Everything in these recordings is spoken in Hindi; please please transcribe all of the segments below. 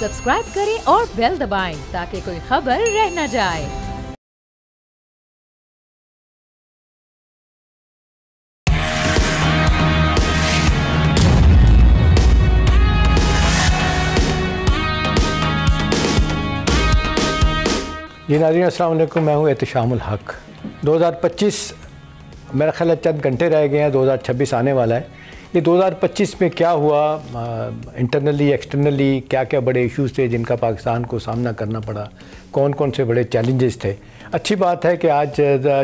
सब्सक्राइब करें और बेल दबाएं ताकि कोई खबर रह न जाए। जी नाज़रीन अस्सलाम वालेकुम, मैं हूँ एहतिशामुल हक। 2025 मेरा ख्याल है चंद घंटे रह गए हैं, 2026 आने वाला है। ये 2025 में क्या हुआ, इंटरनली एक्सटर्नली क्या क्या बड़े इश्यूज़ थे जिनका पाकिस्तान को सामना करना पड़ा, कौन कौन से बड़े चैलेंजेस थे। अच्छी बात है कि आज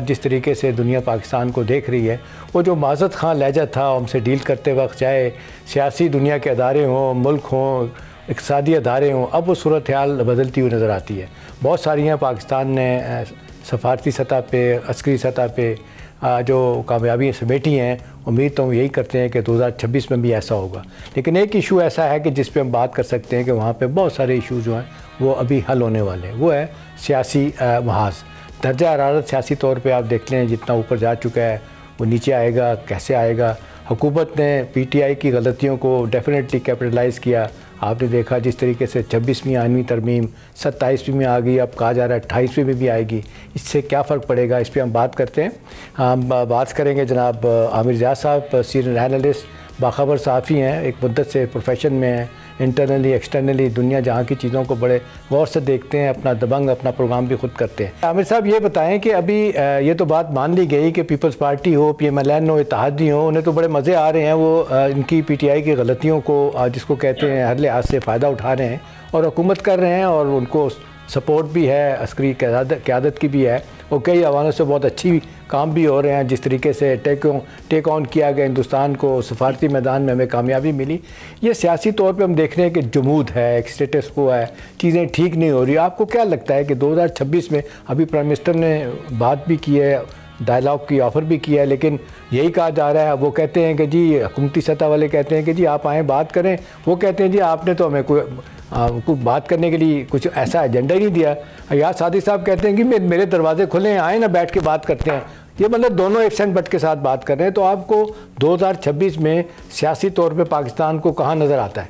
जिस तरीके से दुनिया पाकिस्तान को देख रही है, वो जो माज़त खां लहजा था हमसे डील करते वक्त, चाहे सियासी दुनिया के अदारे हों, मुल्क हों, इक़्तिसादी अदारे हों, अब वो सूरत हाल बदलती हुई नज़र आती है। बहुत सारी हैं पाकिस्तान ने सफारती सतह पे, अस्करी सतह पे जो कामयाबी समेटी हैं। उम्मीद तो हम यही करते हैं कि 2026 में भी ऐसा होगा। लेकिन एक इशू ऐसा है कि जिस पे हम बात कर सकते हैं कि वहाँ पे बहुत सारे इशू जो हैं वो अभी हल होने वाले हैं। वो है सियासी महाज। दर्जा हरारत सियासी तौर पे आप देख लें जितना ऊपर जा चुका है, वो नीचे आएगा, कैसे आएगा। हुकूमत ने PTI की गलतियों को डेफिनेटली कैपिटलाइज़ किया। आपने देखा जिस तरीके से 26वीं आइनी तरमीम 27वीं में आ गई, अब कहा जा रहा है 28वीं में भी आएगी। इससे क्या फ़र्क पड़ेगा, इस पर हम बात करते हैं। हम बात करेंगे जनाब आमिर रियाज साहब, सीनियर एनालिस्ट, बाखबर सहाफ़ी हैं, एक मुद्दत से प्रोफेशन में हैं, इंटरनली एक्सटर्नली दुनिया जहाँ की चीज़ों को बड़े गौर से देखते हैं, अपना दबंग अपना प्रोग्राम भी खुद करते हैं। आमिर साहब ये बताएं कि अभी ये तो बात मान ली गई कि पीपल्स पार्टी हो, PMLN हो, इत्तेहादी हो, उन्हें तो बड़े मज़े आ रहे हैं, वो इनकी PTI की गलतियों को जिसको कहते हैं हर लिहाज से फ़ायदा उठा रहे हैं और हुकूमत कर रहे हैं, और उनको सपोर्ट भी है, अस्करी क़यादत की भी है, और कई हवालों से बहुत अच्छी काम भी हो रहे हैं। जिस तरीके से टेक ऑन किया गया हिंदुस्तान को, सफारती मैदान में हमें कामयाबी मिली। ये सियासी तौर पे हम देख रहे हैं कि जमूद है, एक स्टेटस को है, चीज़ें ठीक नहीं हो रही। आपको क्या लगता है कि 2026 में अभी प्राइम मिनिस्टर ने बात भी की है, डायलॉग की ऑफ़र भी किया है, लेकिन यही कहा जा रहा है, वो कहते हैं कि जी हुकूमती सतह वाले कहते हैं कि जी आप आएँ बात करें, वो कहते हैं जी आपने तो हमें कुछ बात करने के लिए कुछ ऐसा एजेंडा ही नहीं दिया। या सादी साहब कहते हैं कि मेरे दरवाजे खुले हैं, आए ना बैठ के बात करते हैं। ये मतलब दोनों इफ्स एंड बट के साथ बात कर रहे हैं। तो आपको 2026 में सियासी तौर पे पाकिस्तान को कहाँ नज़र आता है?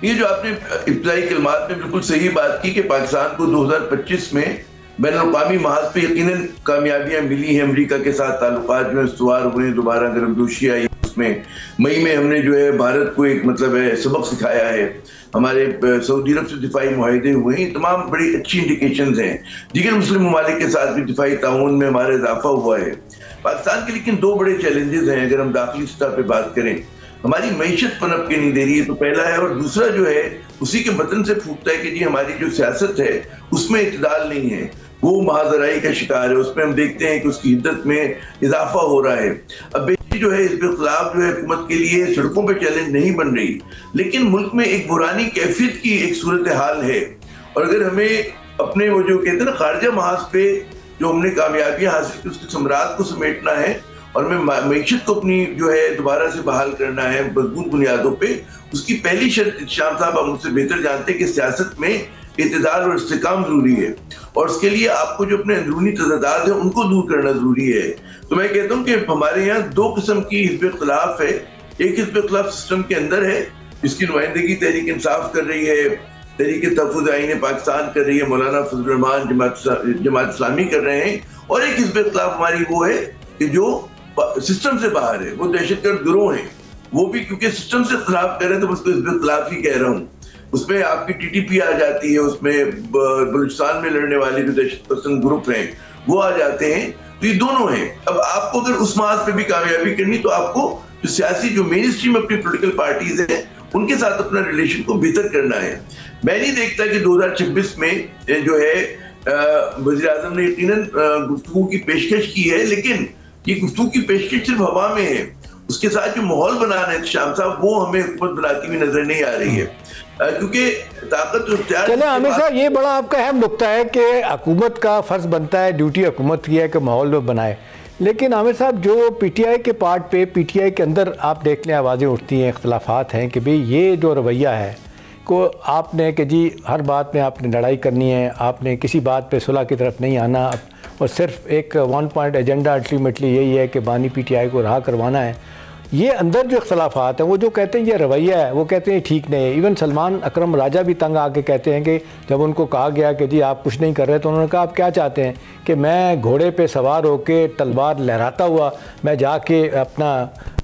ये जो आपने इब्तिदाई कलमात में बिल्कुल सही बात की कि पाकिस्तान को 2025 में बैनुल-अक़वामी महाज पे यकीनन कामयाबियाँ मिली हैं। अमेरिका के साथ ताल्लुकात जो है इस्तवार हुए, दोबारा गर्मजोशी आई। उसमें मई में हमने जो है भारत को एक मतलब है सबक सिखाया है। हमारे सऊदी अरब से दिफाई मुआहदे हुए हैं, तमाम बड़ी अच्छी इंडिकेशंस हैं। दीगर मुस्लिम ममालिक के साथ भी दिफाई ताउन में हमारा इजाफा हुआ है पाकिस्तान के। लेकिन दो बड़े चैलेंजेस हैं अगर हम दाखिली सतह पे बात करें। हमारी मईशत पनप के नहीं दे रही है, तो पहला है, और दूसरा जो है उसी के बतन से फूटता है कि जी हमारी जो सियासत है उसमें इत्तेदाल नहीं है, वो महाजराई का शिकार है। उसमें हम देखते हैं कि उसकी हिद्दत में इजाफा हो रहा है। अब जो है इसके खिलाफ जो है हुकूमत के लिए सड़कों पे चैलेंज नहीं बन रही, लेकिन मुल्क में एक बुरानी कैफियत की एक सूरत हाल है। और अगर हमें अपने वो जो कहते हैं ना खारजा महाज पे जो हमने कामयाबियां हासिल की उसके समरात को समेटना है, और हमें मईशत को अपनी जो है दोबारा से बहाल करना है मजबूत बुनियादों पे, उसकी पहली शर्त शाम साहब हम मुझसे बेहतर जानते हैं कि सियासत में इत्तेदाल और इस्तेकाम जरूरी है, और उसके लिए आपको जो अपने अंदरूनी तज़ादात है उनको दूर करना जरूरी है। तो मैं कहता हूँ कि हमारे यहाँ दो किस्म की हिज़्ब इख्तिलाफ है। एक हिज़्ब इख्तिलाफ सिस्टम के अंदर है, जिसकी नुमाइंदगी तहरीक इंसाफ कर रही है, तहरीक तहफ़्फ़ुज़ आईन पाकिस्तान कर रही है, मौलाना फजल रहमान जमात इस्लामी कर रहे हैं। और एक हिज़्ब इख्तिलाफ हमारी वो है कि जो सिस्टम से बाहर है, वो दहशतगर्द गिरोह हैं, वो भी क्योंकि सिस्टम से खिलाफ कर रहे हैं तो उसको हिज़्ब इख्तिलाफ ही कह रहा हूँ। उसमें आपकी TTP आ जाती है, उसमें बलूचिस्तान में लड़ने वाले जो दहशत पसंद ग्रुप हैं वो आ जाते हैं। तो ये दोनों हैं। अब आपको अगर उस मार्ग पे भी कामयाबी करनी तो आपको जो सियासी जो मेन स्ट्रीम अपनी पॉलिटिकल पार्टीज हैं उनके साथ अपना रिलेशन को बेहतर करना है। मैं नहीं देखता कि 2026 में जो है वज़ीर आज़म ने यकीनन गुफ्तगू की पेशकश की है, लेकिन ये गुफ्तगू की पेशकश सिर्फ हवा में है। उसके साथ जो माहौल बनाना है शाम साहब, वो हमें हुकूमत बनाती हुई नजर नहीं आ रही है, क्योंकि ताकत और चले आमिर साहब, ये बड़ा आपका अहम नुक्ता है कि हुकूमत का फ़र्ज़ बनता है, ड्यूटी हुकूमत की है कि माहौल बनाए। लेकिन आमिर साहब जो PTI के पार्ट पे, PTI के अंदर आप देख लें आवाज़ें उठती हैं, इख्तलाफात हैं कि भाई ये जो रवैया है को आपने कि जी हर बात में आपने लड़ाई करनी है, आपने किसी बात पे सुलह की तरफ नहीं आना, और सिर्फ एक 1 पॉइंट एजेंडा अल्टीमेटली यही है कि बानी PTI को रहा करवाना है। ये अंदर जो इख्तलाफात हैं, वो जो कहते हैं ये रवैया है, वो कहते हैं ठीक नहीं है। इवन सलमान अकरम राजा भी तंग आके कहते हैं कि जब उनको कहा गया कि जी आप कुछ नहीं कर रहे, तो उन्होंने कहा आप क्या चाहते हैं कि मैं घोड़े पे सवार होकर तलवार लहराता हुआ मैं जाके अपना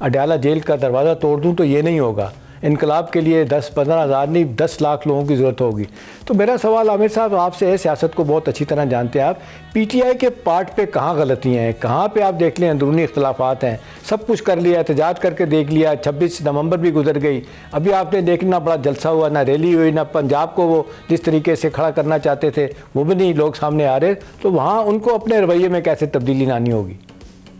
अडयाला जेल का दरवाज़ा तोड़ दूँ? तो ये नहीं होगा। इनकलाब के लिए 10-15 हज़ार नहीं 10 लाख लोगों की ज़रूरत होगी। तो मेरा सवाल आमिर साहब आपसे है, सियासत को बहुत अच्छी तरह जानते हैं आप, पीटीआई के पार्ट पे कहाँ गलतियाँ हैं, कहाँ पे आप देख लें अंदरूनी इख्तलाफात हैं? सब कुछ कर लिया, एहतजाज करके देख लिया, 26 नवंबर भी गुजर गई, अभी आपने देखना बड़ा जलसा हुआ, ना रैली हुई, ना पंजाब को वो जिस तरीके से खड़ा करना चाहते थे वो भी नहीं लोग सामने आ रहे। तो वहाँ उनको अपने रवैये में कैसे तब्दीली लानी होगी?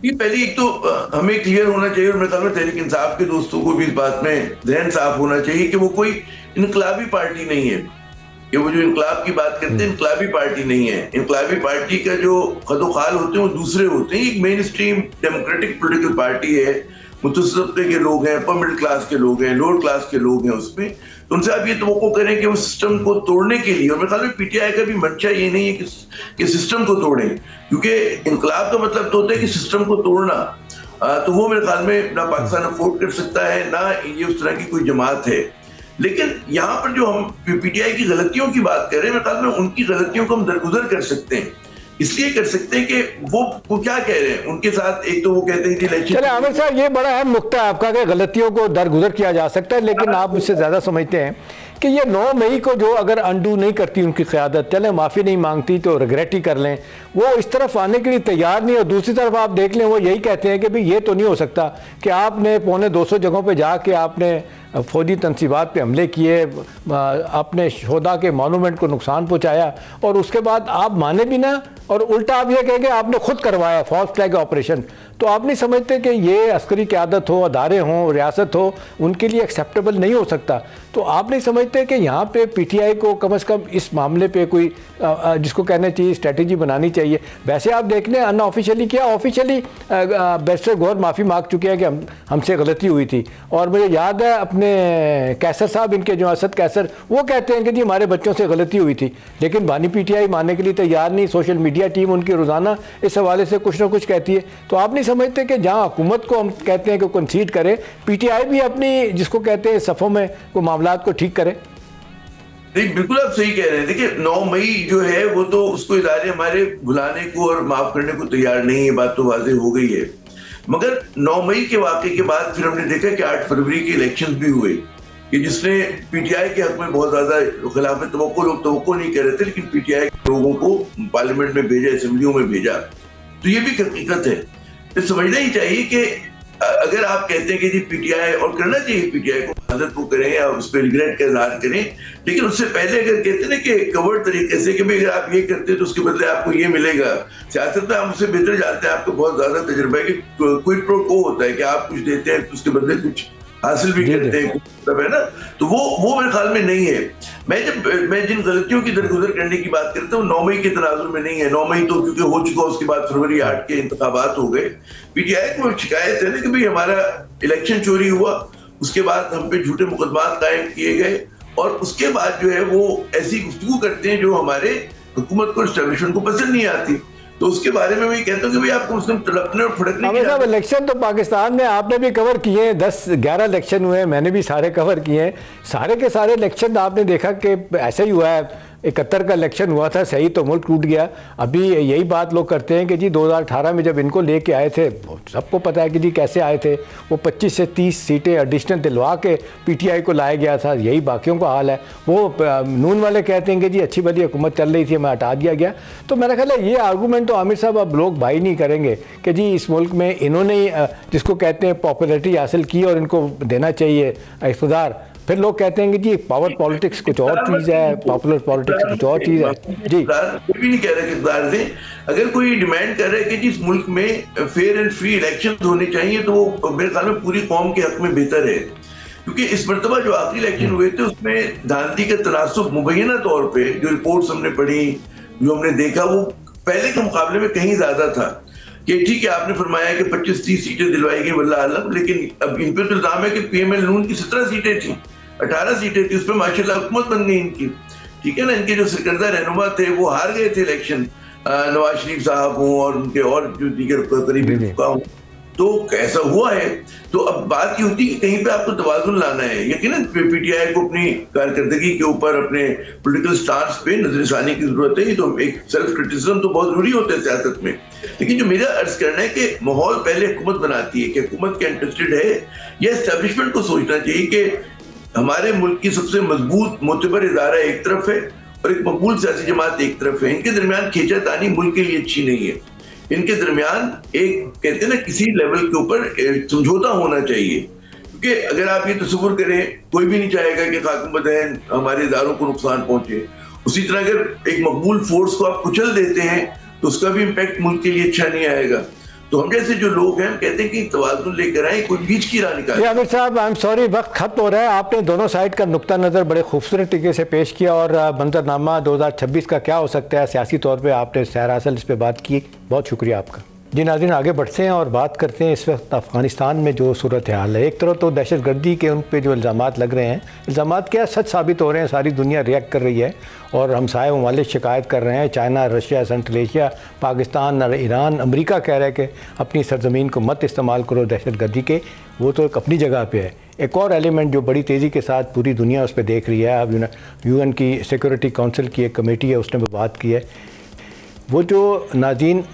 ये पहले एक तो हमें क्लियर होना चाहिए, और मेरे ख्याल में तहरीक इंसाफ के दोस्तों को भी इस बात में जहन साफ होना चाहिए कि वो कोई इनकलाबी पार्टी नहीं है। कि वो जो इनकलाब की बात करते हैं इनकलाबी पार्टी नहीं है। इनकलाबी पार्टी का जो कदोखाल होते हैं वो दूसरे होते हैं। एक main stream democratic political party है, मुतवस्सित तबके के लोग हैं, अपर मिडिल क्लास के लोग हैं, लोअर क्लास के लोग हैं उसमें। तो उनसे आप ये तवक्को करें कि वो सिस्टम को तोड़ने के लिए, और मेरे ख्याल में पीटीआई का भी मंशा ये नहीं है कि सिस्टम को तोड़ें, क्योंकि इनकलाब का मतलब तो होता है कि सिस्टम को तोड़ना। तो वो मेरे ख्याल में ना पाकिस्तान अफोर्ड कर सकता है, ना ये उस तरह की कोई जमात है। लेकिन यहाँ पर जो हम पीटीआई की गलतियों की बात कर रहे हैं, मेरे ख्याल में उनकी गलतियों को हम दरगुजर कर सकते हैं। इसलिए कर सकते हैं कि वो क्या कह रहे हैं उनके साथ। एक तो वो कहते हैं कि इलेक्शन, चले आमिर साहब ये बड़ा अहम नुक्ता है आपका कि गलतियों को दरगुजर किया जा सकता है, लेकिन आप उससे ज़्यादा समझते हैं कि ये 9 मई को जो अगर अंडू नहीं करती उनकी क़यादत, चले माफ़ी नहीं मांगती तो रिग्रेट ही कर लें, वो इस तरफ आने के लिए तैयार नहीं। और दूसरी तरफ आप देख लें वो यही कहते हैं कि भाई ये तो नहीं हो सकता कि आपने 250 जगहों पर जाके आपने फ़ौजी तनसीबात पे हमले किए, अपने शोधा के मॉन्यूमेंट को नुकसान पहुंचाया, और उसके बाद आप माने भी ना, और उल्टा आप ये कहेंगे आपने खुद करवाया फॉल्स फ्लैग ऑपरेशन। तो आप नहीं समझते कि ये अस्करी क़यादत हो, अदारे हों, रियासत हो, उनके लिए एक्सेप्टेबल नहीं हो सकता? तो आप नहीं समझते कि यहाँ पे पीटीआई को कम से कम इस मामले पे कोई जिसको कहना चाहिए स्ट्रेटजी बनानी चाहिए? वैसे आप देख लें अनऑफिशियली क्या ऑफिशियली बैरिस्टर गौहर माफ़ी मांग चुके हैं कि हमसे गलती हुई थी। और मुझे याद है अपने कैसर साहब, इनके जो असद कैसर, वो कहते हैं कि जी हमारे बच्चों से गलती हुई थी, लेकिन बानी पीटीआई मानने के लिए तैयार नहीं। सोशल मीडिया टीम उनकी रोज़ाना इस हवाले से कुछ ना कुछ कहती है। तो आप नहीं समझते कि जहाँ हुकूमत को हम कहते हैं कि कंसीड करे, पीटीआई भी अपनी जिसको कहते हैं सफ़ों में को मामलात को ठीक करे? नहीं, बिल्कुल आप सही कह रहे हैं। देखिए 9 मई जो है वो तो उसको इदारे हमारे भुलाने को और माफ करने को तैयार नहीं है, बात तो वाज़ेह हो गई है। मगर 9 मई के वाक़े के बाद फिर हमने देखा कि 8 फरवरी के इलेक्शन भी हुए, कि जिसने पीटीआई के हक में बहुत ज्यादा खिलाफ तवक्को लोग तवक्को नहीं कर रहे थे, लेकिन पीटीआई के लोगों को पार्लियामेंट में भेजा, असेंबलियों में भेजा। तो ये भी हकीकत है। तो समझना ही चाहिए कि अगर आप कहते हैं कि जी पीटीआई, और करना चाहिए पीटीआई को, मदद को करें या उस पर रिग्रेट का इजहार करें, लेकिन उससे पहले अगर कहते हैं ना कि कवर्ड तरीके से कि भाई अगर आप ये करते हैं तो उसके बदले आपको ये मिलेगा। सियासत में आप उससे बेहतर जानते हैं, आपको बहुत ज्यादा तजुर्बा है कि क्विड प्रो को होता है कि आप कुछ देते हैं तो उसके बदले कुछ हासिल भी करते हैं, सब है ना। तो वो मेरे ख्याल में नहीं है। मैं जिन गलतियों की दरगुजर करने की बात करता हूँ 9 मई के तनाजुर में नहीं है। 9 मई तो क्योंकि हो चुका, उसके बाद फरवरी 8 के इंतखाबात हो गए। पीटीआई को शिकायत है ना कि भाई हमारा इलेक्शन चोरी हुआ, उसके बाद हम पे झूठे मुकदमात कायम किए गए, और उसके बाद जो है वो ऐसी गुफ्तगू करते हैं जो हमारे हुकूमत को, एस्टेब्लिशमेंट को पसंद नहीं आती। तो उसके बारे में मैं कहता हूँ कि भाई आपको उसमें तड़पने और फड़कने की। इलेक्शन तो पाकिस्तान में आपने भी कवर किए हैं, 10-11 इलेक्शन हुए हैं, मैंने भी सारे कवर किए हैं। सारे के सारे इलेक्शन आपने देखा कि ऐसा ही हुआ है। 71 का इलेक्शन हुआ था, सही तो मुल्क टूट गया। अभी यही बात लोग करते हैं कि जी 2018 में जब इनको लेके आए थे, सबको पता है कि जी कैसे आए थे, वो 25 से 30 सीटें एडिशनल दिलवा के पीटीआई को लाया गया था। यही बाकियों का हाल है। वो नून वाले कहते हैं कि जी अच्छी भली हुकूमत चल रही थी, हमें हटा दिया गया। तो मेरा ख्याल है ये आर्गूमेंट तो आमिर साहब अब लोग भाई नहीं करेंगे कि जी इस मुल्क में इन्होंने जिसको कहते हैं पॉपुलरिटी हासिल की और इनको देना चाहिए इक़्तिदार। फिर लोग कहते हैं कि जी पावर पॉलिटिक्स कुछ और चीज़ है, पॉपुलर पॉलिटिक्स कुछ और चीज़ है। जी कोई भी नहीं कह रहा कि इक़्तिदार दें। अगर कोई डिमांड कर रहा है कि जिस मुल्क में फेयर एंड फ्री इलेक्शन होने चाहिए, तो वो मेरे ख्याल में पूरी कौम के हक में बेहतर है। क्योंकि इस मरतबा जो आखिरी इलेक्शन हुए थे उसमें धांधली का तनासुब मुबैना तौर पर, जो रिपोर्ट्स हमने पढ़ी, जो हमने देखा, वो पहले के मुकाबले में कहीं ज्यादा था। कि ठीक है आपने फरमाया कि 25-30 सीटें दिलवाई गई वल्लाह आलम, लेकिन अब इन पे तो इल्जाम है कि पीएमएल नून की 17 सीटें थी, 18 सीटें थी, उस पर माशाल्लाह हुकूमत बन गई इनकी। ठीक है ना, इनके जो सरकर्दा रहनुमा थे वो हार गए थे इलेक्शन, नवाज शरीफ साहब हों और उनके और जो दीगर करीबी हों। तो ऐसा हुआ है। तो अब बात ये होती है कि कहीं पे आपको तवाज़ुन लाना है। यकीनन पीटीआई को अपनी कारकर्दगी के ऊपर, अपने पॉलिटिकल स्टांस पे नजरसानी की जरूरत है। ये तो एक सेल्फ क्रिटिसिज्म तो बहुत जरूरी होता है सियासत में। लेकिन जो मेरा अर्ज करना है कि माहौल पहले हुकूमत बनाती है कि हुकूमत क्या इंटरेस्टेड है, या एस्टेब्लिशमेंट को सोचना चाहिए कि हमारे मुल्क की सबसे मजबूत मोतबर इदारा एक तरफ है और एक मकबूल सियासी जमात एक तरफ है। इनके दरमियान खींचातानी मुल्क के लिए अच्छी नहीं है। इनके दरमियान एक कहते हैं ना किसी लेवल के ऊपर समझौता होना चाहिए, क्योंकि अगर आप ये तस्वुर करें, कोई भी नहीं चाहेगा कि खाकुम बदहन हमारे इदारों को नुकसान पहुंचे। उसी तरह अगर एक मकबूल फोर्स को आप कुचल देते हैं तो उसका भी इम्पैक्ट मुल्क के लिए अच्छा नहीं आएगा। तो हम जैसे जो लोग हैं कहते हैं कि तवाज़ुन लेकर आए, कोई बीच की राह निकाले। आमिर साहब, आई एम सॉरी, वक्त खत्म हो रहा है। आपने दोनों साइड का नुक्ता नज़र बड़े खूबसूरत तरीके से पेश किया और मंजरनामा 2026 का क्या हो सकता है सियासी तौर पे आपने सरासर इस पर बात की। बहुत शुक्रिया आपका। जी नाज़रीन, आगे बढ़ते हैं और बात करते हैं इस वक्त अफ़गानिस्तान में जो सूरत हाल है। एक तरफ तो दहशतगर्दी के उन पर जो इल्ज़ामात लग रहे हैं, इल्ज़ामात क्या सच साबित हो रहे हैं, सारी दुनिया रिएक्ट कर रही है और हमसाये ममालिक शिकायत कर रहे हैं। China, Russia, central Asia, Pakistan और ईरान, अमेरिका कह रहा है कि अपनी सरजमीन को मत इस्तेमाल करो दहशतगर्दी के। वो तो एक अपनी जगह पे है। एक और एलिमेंट जो बड़ी तेज़ी के साथ पूरी दुनिया उस पर देख रही है, अब UN की सिक्योरिटी काउंसिल की एक कमेटी है, उसने बात की है। वो जो नाज़रीन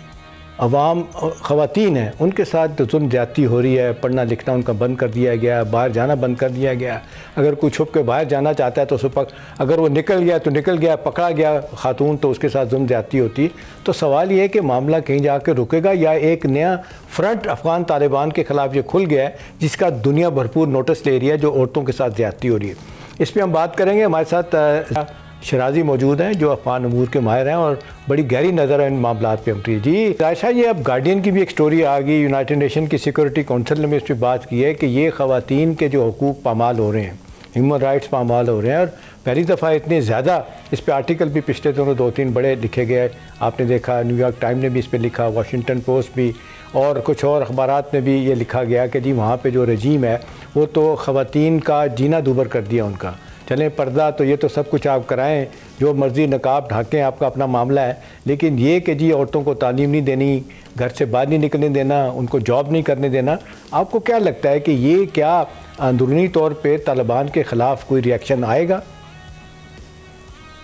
अवाम ख़वातीन हैं उनके साथ जो जुल्म ज़्यादती हो रही है, पढ़ना लिखना उनका बंद कर दिया गया, बाहर जाना बंद कर दिया गया। अगर कोई छुप के बाहर जाना चाहता है तो उस वक्त अगर वो निकल गया तो निकल गया, पकड़ा गया खातून तो उसके साथ जुल्म ज़्यादती होती। तो सवाल ये है कि मामला कहीं जाकर रुकेगा या एक नया फ्रंट अफ़गान तालिबान के ख़िलाफ़ ये खुल गया है जिसका दुनिया भरपूर नोटिस ले रही है, जो औरतों के साथ ज़्यादती हो रही है। इस पर हम बात करेंगे। हमारे साथ शराजी मौजूद हैं जो अफ़गान अमूर के माहिर हैं और बड़ी गहरी नज़र है इन मामलों पे उनकी। जी आयशा, ये अब गार्डियन की भी एक स्टोरी आ गई, यूनाइटेड नेशन की सिक्योरिटी काउंसिल ने इस पर बात की है कि ये ख़वातीन के जो हकूक़ पामाल हो रहे हैं, ह्यूमन राइट्स पामाल हो रहे हैं। और पहली दफ़ा इतने ज़्यादा इस पर आर्टिकल भी पिछले दिनों 2-3 बड़े लिखे गए। आपने देखा न्यूयॉर्क टाइम ने भी इस पर लिखा, वाशिंगटन पोस्ट भी और कुछ और अखबारात में भी ये लिखा गया कि जी वहाँ पर जो रजीम है वो तो ख़वातीन का जीना दूभर कर दिया उनका। चलें पर्दा तो ये तो सब कुछ आप कराएं, जो मर्ज़ी नकाब ढाकें, आपका अपना मामला है। लेकिन ये कि जी औरतों को तालीम नहीं देनी, घर से बाहर नहीं निकलने देना, उनको जॉब नहीं करने देना, आपको क्या लगता है कि ये क्या अंदरूनी तौर पे तालिबान के ख़िलाफ़ कोई रिएक्शन आएगा?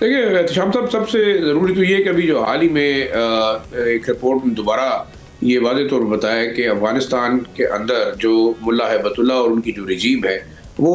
देखिए एहतशाम साहब, सबसे ज़रूरी तो ये कि अभी जो हाल ही में एक रिपोर्ट में दोबारा ये वाज़ेह तौर पर बताया कि अफ़गानिस्तान के अंदर जो मुल्ला हैबतुल्लाह और उनकी जो रजीम है वो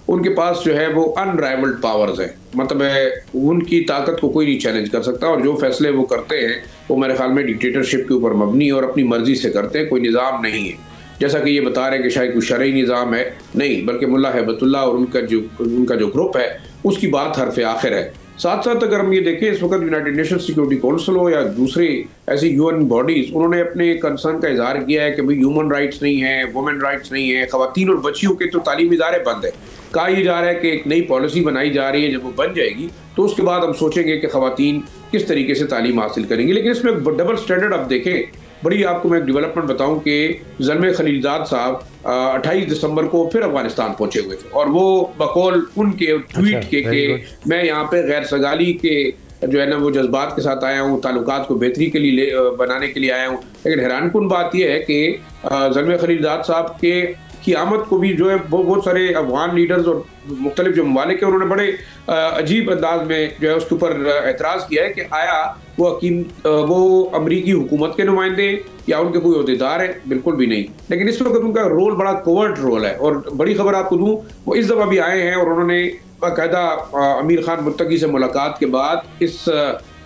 उनके पास जो है वो अनराइवल्ड पावर्स हैं। मतलब है उनकी ताकत को कोई नहीं चैलेंज कर सकता और जो फैसले वो करते हैं वो मेरे ख्याल में डिक्टेटरशिप के ऊपर मबनी और अपनी मर्जी से करते हैं, कोई निज़ाम नहीं है। जैसा कि ये बता रहे हैं कि शायद कोई शरई निज़ाम है, नहीं, बल्कि मुल्ला हैबतुल्लाह और उनका जो ग्रुप है उसकी बात हरफ आखिर है। साथ साथ अगर हम ये देखें, इस वक्त यूनाइटेड नेशन सिक्योरिटी काउंसिल हो या दूसरी ऐसी UN बॉडीज़, उन्होंने अपने कंसर्न का इजहार किया है कि भाई ह्यूमन राइट्स नहीं है, वुमेन राइट्स नहीं है, ख़वातीन और बच्चियों के तो तालीमी इदारे बंद है। कहा यह जा रहा है कि एक नई पॉलिसी बनाई जा रही है, जब वो बन जाएगी तो उसके बाद हम सोचेंगे कि ख़वातीन किस तरीके से तालीम हासिल करेंगी। लेकिन इसमें डबल स्टैंडर्ड आप देखें, बड़ी आपको मैं एक डेवलपमेंट बताऊं कि ज़ल्मे खलीलजाद साहब 28 दिसंबर को फिर अफगानिस्तान पहुंचे हुए थे और वो बकौल उनके ट्वीट के मैं यहाँ पे गैर सगाली के जो है ना वो जज्बात के साथ आया हूँ, ताल्लुकात को बेहतरी के लिए बनाने के लिए आया हूँ। लेकिन हैरानकुन बात यह है कि ज़ल्मे खलीलजाद साहब के की आमद को भी जो है बहुत सारे अफगान लीडर्स और मुख्तलिफ जो ममालिक है उन्होंने बड़े अजीब अंदाज में जो है उसके ऊपर एतराज़ किया है कि आया वो अमरीकी हुकूमत के नुमाइंदे या उनके कोई अहदेदार है, बिल्कुल भी नहीं। लेकिन इस वक्त उनका रोल बड़ा कोवर्ट रोल है। और बड़ी खबर आपको दूँ, वो इस दफ़ा भी आए हैं और उन्होंने बाकायदा अमीर खान मुत्तकी से मुलाकात के बाद इस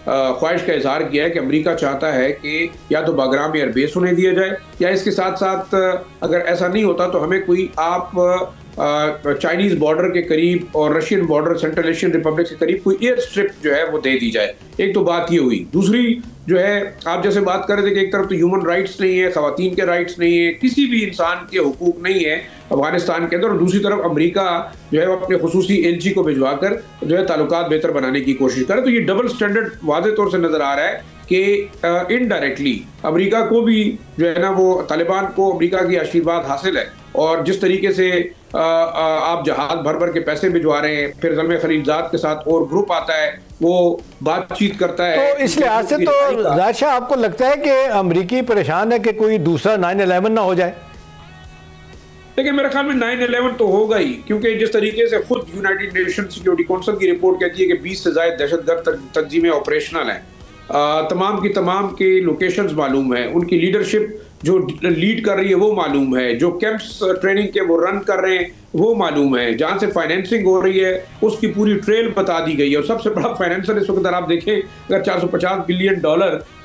ख्वाहिश का इजहार किया है कि अमेरिका चाहता है कि या तो बागराम एयरबेस होने दिया जाए या इसके साथ साथ अगर ऐसा नहीं होता तो हमें कोई आप चाइनीज़ बॉर्डर के करीब और Russian border central Asian Republic के करीब कोई एयर स्ट्रिप जो है वो दे दी जाए। एक तो बात ये हुई। दूसरी जो है आप जैसे बात कर रहे थे कि एक तरफ तो ह्यूमन राइट्स नहीं है, ख़वातीन के राइट्स नहीं है, किसी भी इंसान के हुकूक नहीं है अफगानिस्तान के अंदर, और दूसरी तरफ अमेरिका जो है वो अपने खुसूसी LG को भिजवा कर जो है ताल्लुकात बेहतर बनाने की कोशिश करे। तो ये डबल स्टैंडर्ड वाज़ेह तौर से नज़र आ रहा है कि इनडायरेक्टली अमेरिका को भी जो है ना वो तालिबान को अमेरिका की आशीर्वाद हासिल है और जिस तरीके से आप जहाज भर भर के पैसे भिजवा रहे हैं, फिर ज़ल्मे खलीलजाद के साथ और ग्रुप आता है, वो बातचीत करता है। तो इस लिहाज से तो ज़ाहिर शाह आपको लगता है कि अमरीकी परेशान है कि कोई दूसरा 9/11 ना हो जाए? लेकिन मेरे ख्याल में 9/11 तो होगा ही, क्योंकि जिस तरीके से खुद यूनाइटेड नेशन सिक्योरिटी काउंसिल की रिपोर्ट कहती है कि 20 से ज़ायद दहशतगर्द तंजीमें ऑपरेशनल हैं, तमाम की तमाम के लोकेशंस मालूम है, उनकी लीडरशिप जो लीड कर रही है वो मालूम है, जो कैंप्स ट्रेनिंग के वो रन कर रहे हैं वो मालूम है, जहाँ से फाइनेंसिंग हो रही है उसकी पूरी ट्रेल बता दी गई है। और सबसे बड़ा फाइनेंसर इस वक्त आप देखें, अगर $450 बिलियन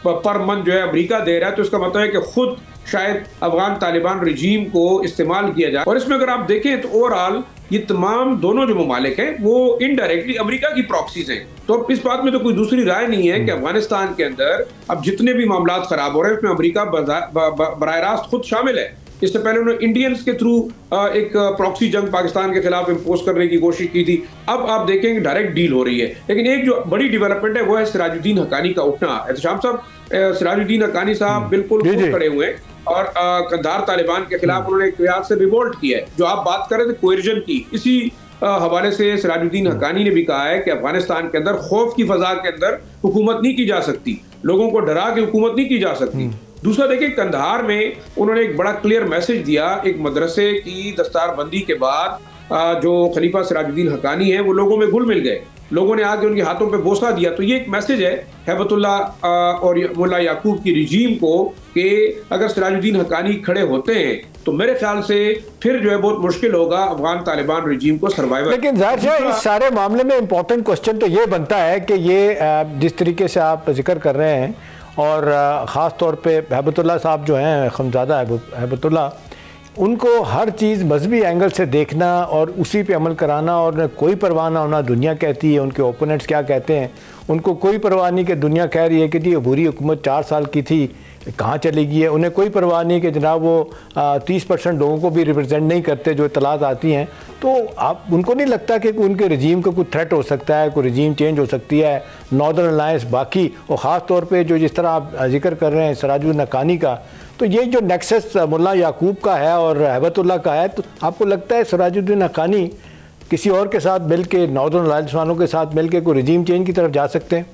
पर मंथ जो है अमेरिका दे रहा है, तो इसका मतलब है कि खुद शायद अफगान तालिबान रजीम को इस्तेमाल किया जाए। और इसमें अगर आप देखें तो ओवरऑल ये तमाम दोनों जो ममालिक हैं वो इनडायरेक्टली अमेरिका की प्रॉक्सीज हैं। तो अब इस बात में तो कोई दूसरी राय नहीं है कि अफगानिस्तान के अंदर अब जितने भी मामला खराब हो रहे हैं उसमें अमेरिका बराह रास्त खुद शामिल है। इससे पहले उन्होंने इंडियंस के थ्रू एक प्रॉक्सी जंग पाकिस्तान के खिलाफ इम्पोज करने की कोशिश की थी। अब आप देखेंगे डायरेक्ट डील हो रही है। लेकिन एक जो बड़ी डेवलपमेंट है वो है सिराजुद्दीन हक्कानी का उठना। एहतशाम साहब, सिराजुद्दीन हक्कानी साहब बिल्कुल खड़े हुए हैं और कंधार तालिबान के खिलाफ उन्होंने एक रियासत से रिवोल्ट किया है। जो आप बात कर रहे थे कोयर्जन की, इसी हवाले से सिराजुद्दीन हक्कानी ने भी कहा है कि अफगानिस्तान के अंदर खौफ की फजा के अंदर हुकूमत नहीं की जा सकती, लोगों को डरा के हुकूमत नहीं की जा सकती। दूसरा देखिए, कंधार में उन्होंने एक बड़ा क्लियर मैसेज दिया। एक मदरसे की दस्तारबंदी के बाद जो खलीफा सिराजुद्दीन हक्कानी है वो लोगों में घुल मिल गए, लोगों ने आके उनके हाथों पे बोसा दिया। तो ये एक मैसेज है हैबतुल्लाह और मुल्ला याकूब की रिजीम को कि अगर सिराजुद्दीन हक्कानी खड़े होते हैं तो मेरे ख्याल से फिर जो है बहुत मुश्किल होगा अफगान तालिबान रिजीम को सर्वाइव। लेकिन जाहिर है इस सारे मामले में इम्पोर्टेंट क्वेश्चन तो ये बनता है कि ये जिस तरीके से आप जिक्र कर रहे हैं और ख़ास तौर पे हैबतुल्लाह साहब जो हैं, खमज़ादा हैबतुल्लाह, उनको हर चीज़ मजहबी एंगल से देखना और उसी पे अमल कराना और कोई परवाह ना होना दुनिया कहती है, उनके ओपोनेंट्स क्या कहते हैं उनको कोई परवाह नहीं कि दुनिया कह रही है कि जी अबूरी हुकूमत 4 साल की थी कहाँ चली गई है। उन्हें कोई परवाह नहीं कि जनाब वो 30% लोगों को भी रिप्रेजेंट नहीं करते जो इतलात आती हैं। तो आप उनको नहीं लगता कि उनके रजीम को कोई थ्रेट हो सकता है, कोई रजीम चेंज हो सकती है, नॉर्दर्न अलायंस बाकी, और ख़ास तौर पे जो जिस तरह आप जिक्र कर रहे हैं सिराजुद्दीन हक्कानी का, तो ये जो नेक्सस मुल्ला याकूब का है और हैबतुल्लाह का है, तो आपको लगता है सिराजुद्दीन हक्कानी किसी और के साथ मिल के, नॉर्दर्न अलायंस वालों के साथ मिल के कोई रजीम चेंज की तरफ जा सकते हैं?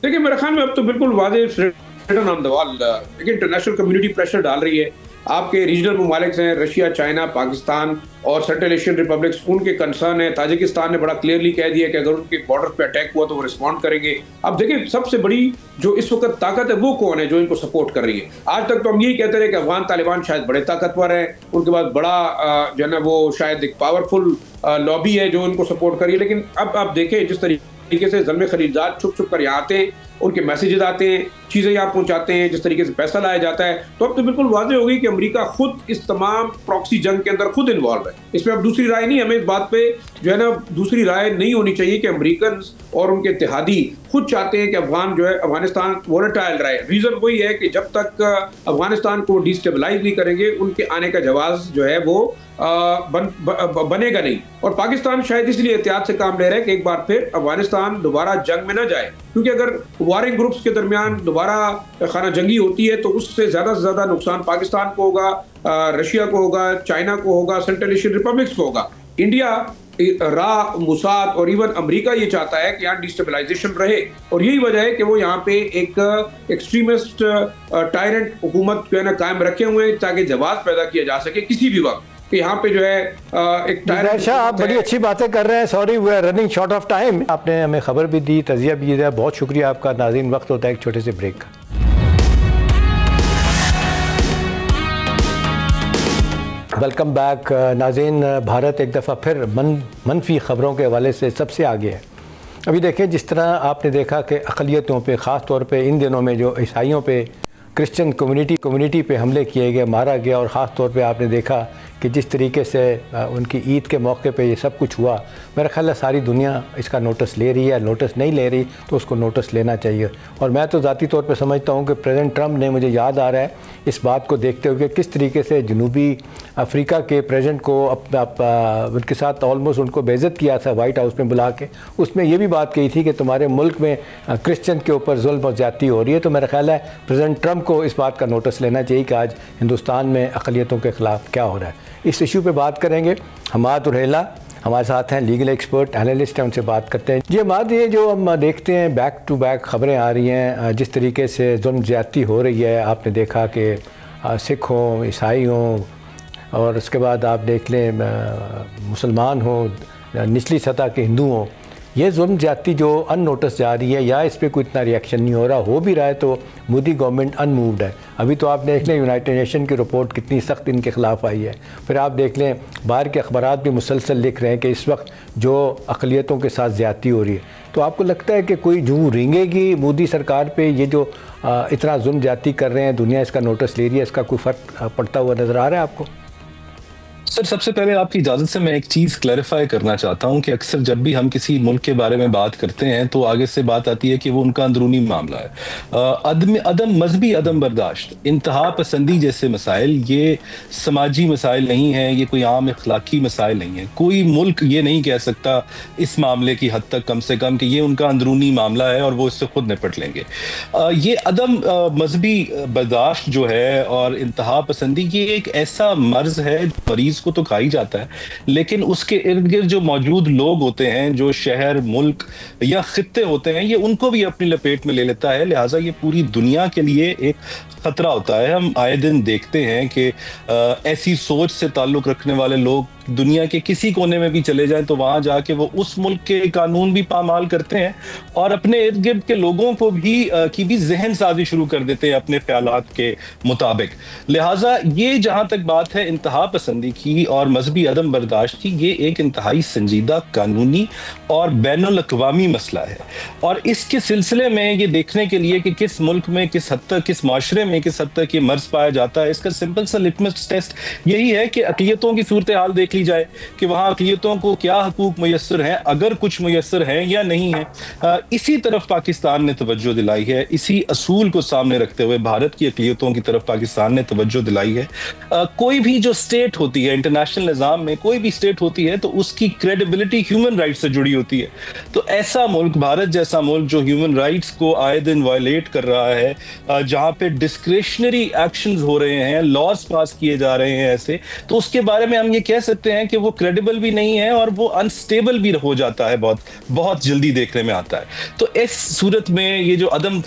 देखिए मेरे ख्याल में अब तो बिल्कुल वाज़ेह ऑन द वॉल, देखिए इंटरनेशनल कम्युनिटी प्रेशर डाल रही है। आपके रीजनल ममालिक हैं रशिया, चाइना, पाकिस्तान और सेंट्रल एशियन रिपब्लिक्स, उनके कंसर्न है। ताजिकिस्तान ने बड़ा क्लियरली कह दिया कि अगर उनके बॉर्डर पे अटैक हुआ तो वो रिस्पॉन्ड करेंगे। अब देखिए सबसे बड़ी जो इस वक्त ताकत है वो कौन है जो इनको सपोर्ट कर रही है। आज तक तो हम यही कहते रहे कि अफगान तालिबान शायद बड़े ताकतवर हैं, उनके पास बड़ा जो है ना वो शायद एक पावरफुल लॉबी है जो उनको सपोर्ट कर रही है। लेकिन अब आप देखें जिस तरीके से ज़ल्मे खलीलजाद छुप छुप कर यहाँ आते हैं, उनके मैसेजेस आते हैं, चीज़ें यहाँ पहुँचाते हैं, जिस तरीके से पैसा लाया जाता है, तो अब तो बिल्कुल वाज़ेह हो गई कि अमेरिका खुद इस तमाम प्रॉक्सी जंग के अंदर खुद इन्वॉल्व है। इसमें अब दूसरी राय नहीं, हमें इस बात पे जो है ना दूसरी राय नहीं होनी चाहिए कि अमेरिकन और उनके इत्तेहादी खुद चाहते हैं कि अफगान जो है अफगानिस्तान वोलेटाइल रहे। रीज़न वही है कि जब तक अफगानिस्तान को डिस्टेबलाइज नहीं करेंगे उनके आने का जवाब जो है वो बनेगा नहीं। और पाकिस्तान शायद इसलिए एहतियात से काम ले रहा है कि एक बार फिर अफगानिस्तान दोबारा जंग में न जाए, क्योंकि अगर वारिंग ग्रुप्स के दरमियान दोबारा खाना जंगी होती है तो उससे ज़्यादा से ज़्यादा नुकसान पाकिस्तान को होगा, रशिया को होगा, चाइना को होगा, सेंट्रल एशियन रिपब्लिक्स को होगा। इंडिया, मुसाद और इवन अमेरिका ये चाहता है कि यहाँ डिस्टेबलाइजेशन रहे, और यही वजह है कि वो यहाँ पे एक एक्सट्रीमिस्ट टायरेंट हुकूमत जो है ना कायम रखे हुए हैं ताकि जवाब पैदा किया जा सके किसी भी वक्त कि यहाँ पे जो है एक टायरेंट। आप बड़ी अच्छी बातें कर रहे हैं, sorry we are running short of time. आपने हमें खबर भी दी, तजिया भी दिया, बहुत शुक्रिया आपका। नाज़रीन, वक्त होता है एक छोटे से ब्रेक का। वेलकम बैक नाज़रीन। भारत एक दफ़ा फिर मनफी ख़बरों के हवाले से सबसे आगे है। अभी देखें जिस तरह आपने देखा कि अक़लियतों पे, ख़ास तौर पे इन दिनों में जो ईसाइयों पे, क्रिश्चियन कम्युनिटी पे हमले किए गए, मारा गया, और ख़ास तौर पे आपने देखा कि जिस तरीके से उनकी ईद के मौके पे ये सब कुछ हुआ, मेरा ख्याल है सारी दुनिया इसका नोटिस ले रही है। नोटिस नहीं ले रही तो उसको नोटिस लेना चाहिए। और मैं तो ज़ाती तौर पे समझता हूँ कि प्रेसिडेंट ट्रंप ने, मुझे याद आ रहा है इस बात को देखते हुए किस तरीके से जनूबी अफ्रीका के प्रेसिडेंट को उनके साथ ऑलमोस्ट उनको बेइज्जत किया था वाइट हाउस में बुला के। उसमें ये भी बात कही थी कि तुम्हारे मुल्क में क्रिश्चियन के ऊपर जुल्म और ज़्यादती हो रही है। तो मेरा ख्याल है प्रेसिडेंट ट्रंप को इस बात का नोटिस लेना चाहिए कि आज हिंदुस्तान में अक़लियतों के ख़िलाफ़ क्या हो रहा है। इस इशू पे बात करेंगे। हमाद उरहेला हमारे साथ हैं, लीगल एक्सपर्ट एनालिस्ट हैं, उनसे बात करते हैं। जी हमाद, ये जो हम देखते हैं बैक टू बैक ख़बरें आ रही हैं, जिस तरीके से जुल्म ज़्यादती हो रही है, आपने देखा कि सिख हों, ईसाई हों, और उसके बाद आप देख लें मुसलमान हों, निचली सतह के हिंदू हों, ये जुल्म ज़्यादती जो अननोटिस जा रही है या इस पर कोई इतना रिएक्शन नहीं हो रहा, हो भी रहा है तो मोदी गवर्नमेंट अनमूव्ड है। अभी तो आप देख लें यूनाइटेड नेशन की रिपोर्ट कितनी सख्त इनके ख़िलाफ़ आई है। फिर आप देख लें बाहर के अखबारात भी मुसलसल लिख रहे हैं कि इस वक्त जो अक़लियतों के साथ ज़्यादती हो रही है। तो आपको लगता है कि कोई जूं रेंगेगी मोदी सरकार पर, ये जो इतना जुल्म ज़्यादती कर रहे हैं, दुनिया इसका नोटिस ले रही है, इसका कोई फ़र्क पड़ता हुआ नज़र आ रहा है आपको? सर, सबसे पहले आपकी इजाज़त से मैं एक चीज़ क्लैरिफाई करना चाहता हूं कि अक्सर जब भी हम किसी मुल्क के बारे में बात करते हैं तो आगे से बात आती है कि वो उनका अंदरूनी मामला है। अदम मजहबी अदम बर्दाश्त, इंतहा पसंदी जैसे मसाइल ये समाजी मसाइल नहीं हैं, ये कोई आम इखलाकी मसाइल नहीं है। कोई मुल्क ये नहीं कह सकता इस मामले की हद तक कम से कम कि ये उनका अंदरूनी मामला है और वो इससे खुद निपट लेंगे। ये अदम मजहबी बर्दाश्त जो है और इंतहा पसंदी, ये एक ऐसा मर्ज है, मरीज को तो खाई जाता है, लेकिन उसके इर्द गिर्द जो मौजूद लोग होते हैं, जो शहर, मुल्क या खित्ते होते हैं, ये उनको भी अपनी लपेट में ले लेता है। लिहाजा ये पूरी दुनिया के लिए एक खतरा होता है। हम आए दिन देखते हैं कि ऐसी सोच से ताल्लुक रखने वाले लोग दुनिया के किसी कोने में भी चले जाएं तो वहां जाके वो उस मुल्क के कानून भी पामाल करते हैं और अपने इर्द गिर्द के लोगों को भी जहन साजी शुरू कर देते हैं अपने ख्यालात के मुताबिक। लिहाजा ये जहां तक बात है इंतहा पसंदी की और मजहबी अदम बर्दाश्त की, ये एक इंतहाई संजीदा कानूनी और बैनुल अक़वामी मसला है। और इसके सिलसिले में ये देखने के लिए कि किस मुल्क में किस हद तक, किस माशरे में किस हद तक ये मर्ज पाया जाता है, इसका सिंपल सा लिटमस टेस्ट यही है कि अक़लियतों की सूरत हाल देख ली जाए कि वहां अक़लियतों को क्या हकूक मुयस्सर हैं, अगर कुछ मुयस्सर हैं या नहीं है। इसी तरफ पाकिस्तान ने तवज्जो दिलाई है, इसी असूल को सामने रखते हुए भारत की अक़लियतों की तरफ पाकिस्तान ने तवज्जो दिलाई है। कोई भी जो स्टेट होती है, इंटरनेशनल निज़ाम में कोई भी स्टेट होती है तो उसकी क्रेडिबिलिटी ह्यूमन राइट से जुड़ी होती है। तो ऐसा मुल्क, भारत जैसा मुल्क जो ह्यूमन राइट्स को आए दिन वायलेट कर रहा है, जहां पे डिस्क्रिशनरी एक्शंस हो रहे हैं, लॉज पास किए जा रहे हैं ऐसे, तो उसके बारे में हम ये कह सकते हैं कि वो क्रेडिबल भी नहीं है और वो अनस्टेबल भी हो जाता है, बहुत बहुत जल्दी देखने में आता है। तो इस सूरत में ये जो अदम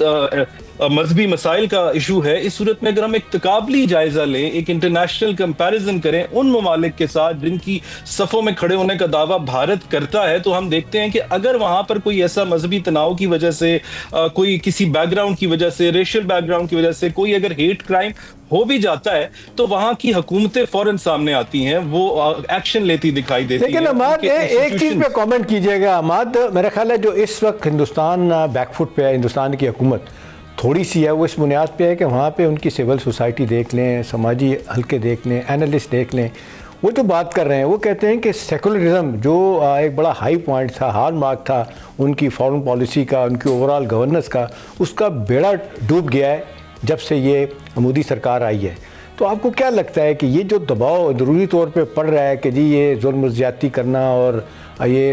मजहबी मसाइल का इशू है, इस सूरत में अगर हम एक तकाबली जायजा लें, एक इंटरनेशनल कंपैरिजन करें उन ममालिक के साथ जिनकी सफ़ों में खड़े होने का दावा भारत करता है, तो हम देखते हैं कि अगर वहां पर कोई ऐसा मजहबी तनाव की वजह से, कोई किसी बैकग्राउंड की वजह से, रेशियल बैकग्राउंड की वजह से कोई अगर हेट क्राइम हो भी जाता है तो वहां की हुकूमतें फौरन सामने आती हैं, वो एक्शन लेती दिखाई देती हैं। लेकिन अहमद, एक चीज पे कमेंट कीजिएगा अहमद, मेरा ख्याल है जो इस वक्त हिंदुस्तान बैकफुट पे है, हिंदुस्तान की हुकूमत थोड़ी सी है, वो इस बुनियाद पे है कि वहाँ पे उनकी सिविल सोसाइटी देख लें, समाजी हल्के देख लें, एनालिस्ट देख लें, वो जो बात कर रहे हैं वो कहते हैं कि सेकुलरिज्म जो एक बड़ा हाई पॉइंट था, हाल मार्क था उनकी फॉरेन पॉलिसी का, उनकी ओवरऑल गवर्नेंस का, उसका बेड़ा डूब गया है जब से ये मोदी सरकार आई है। तो आपको क्या लगता है कि ये जो दबाव ज़रूरी तौर पे पड़ रहा है कि जी ये जुल्म ज़्यादती करना और ये